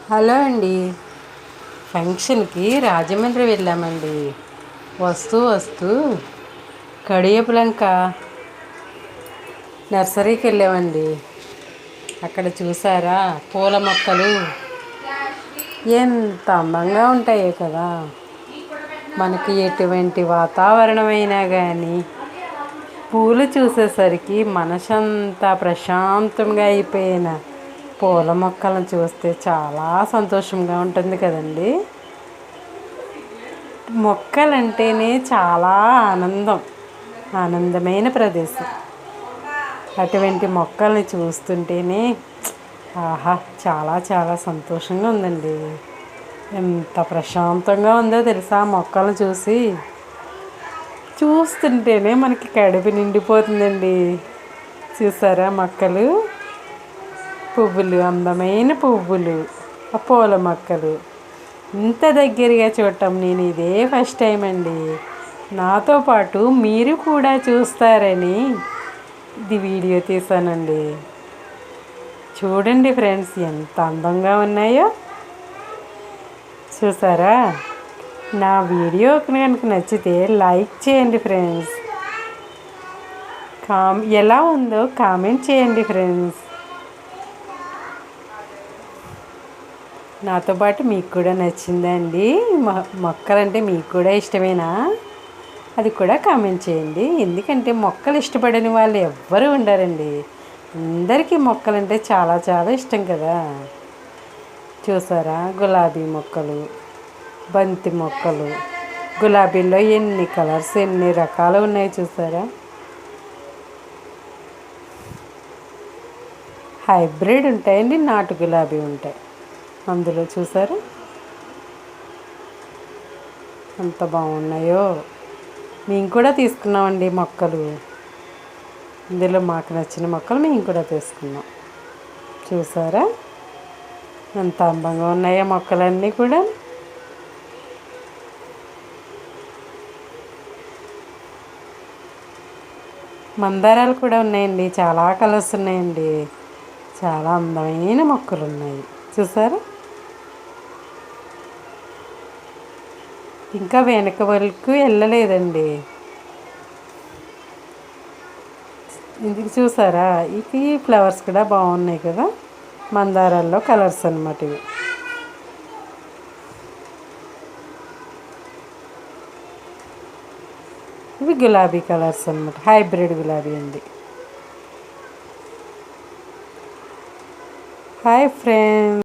Hello అండి. ఫంక్షన్కి రాజమండ్రి వెళ్ళామండి. వస్తూ వస్తూ కడియపులంక నర్సరీకి వెళ్ళామండి. అక్కడ చూసారా పూల మొక్కలు ఎంత అందంగా ఉంటాయో కదా. మనకి ఎటువంటి వాతావరణమైనా కానీ పూలు చూసేసరికి మనసంతా ప్రశాంతంగా అయిపోయిన పూల మొక్కలను చూస్తే చాలా సంతోషంగా ఉంటుంది కదండి. మొక్కలంటేనే చాలా ఆనందమైన ప్రదేశం. అటువంటి మొక్కల్ని చూస్తుంటేనే ఆహా చాలా చాలా సంతోషంగా ఉందండి. ఎంత ప్రశాంతంగా ఉందో తెలుసా. మొక్కలను చూస్తుంటేనే మనకి కడుపు నిండిపోతుందండి. చూసారా మొక్కలు, పువ్వులు, అందమైన పువ్వులు, ఆ పూల మొక్కలు ఇంత దగ్గరగా చూడటం నేను ఇదే ఫస్ట్ టైం అండి. నాతో పాటు మీరు కూడా చూస్తారని ఇది వీడియో తీసానండి. చూడండి ఫ్రెండ్స్, ఎంత అందంగా ఉన్నాయో చూసారా. నా వీడియో కనుక నచ్చితే లైక్ చేయండి ఫ్రెండ్స్. ఎలా ఉందో కామెంట్ చేయండి ఫ్రెండ్స్. నాతో పాటు మీకు కూడా నచ్చిందా అండి? మొక్కలంటే మీకు కూడా ఇష్టమేనా? అది కూడా కామెంట్ చేయండి. ఎందుకంటే మొక్కలు ఇష్టపడని వాళ్ళు ఎవ్వరూ ఉండరండి. అందరికీ మొక్కలంటే చాలా చాలా ఇష్టం కదా. చూసారా గులాబీ మొక్కలు, బంతి మొక్కలు, గులాబీల్లో ఎన్ని కలర్స్, ఎన్ని రకాలు ఉన్నాయి చూసారా. హైబ్రిడ్ ఉంటాయండి, నాటు గులాబీ ఉంటాయి అందులో. చూసారా ఎంత బాగున్నాయో. మేము కూడా తీసుకున్నామండి మొక్కలు. ఇందులో మాకు నచ్చిన మొక్కలు మేము కూడా తీసుకున్నాం. చూసారా ఎంత అందంగా ఉన్నాయో మొక్కలన్నీ కూడా. మందారాలు కూడా ఉన్నాయండి, చాలా కలర్స్ ఉన్నాయండి. చాలా అందమైన మొక్కలు ఉన్నాయి చూసారా. ఇంకా వెనక వరకు వెళ్ళలేదండి. ఇది చూసారా, ఇవి ఫ్లవర్స్ కూడా బాగున్నాయి కదా. మందారాల్లో కలర్స్ అన్నమాట ఇవి. ఇవి గులాబీ కలర్స్ అన్నమాట, హైబ్రిడ్ గులాబీ అండి. Hi friends.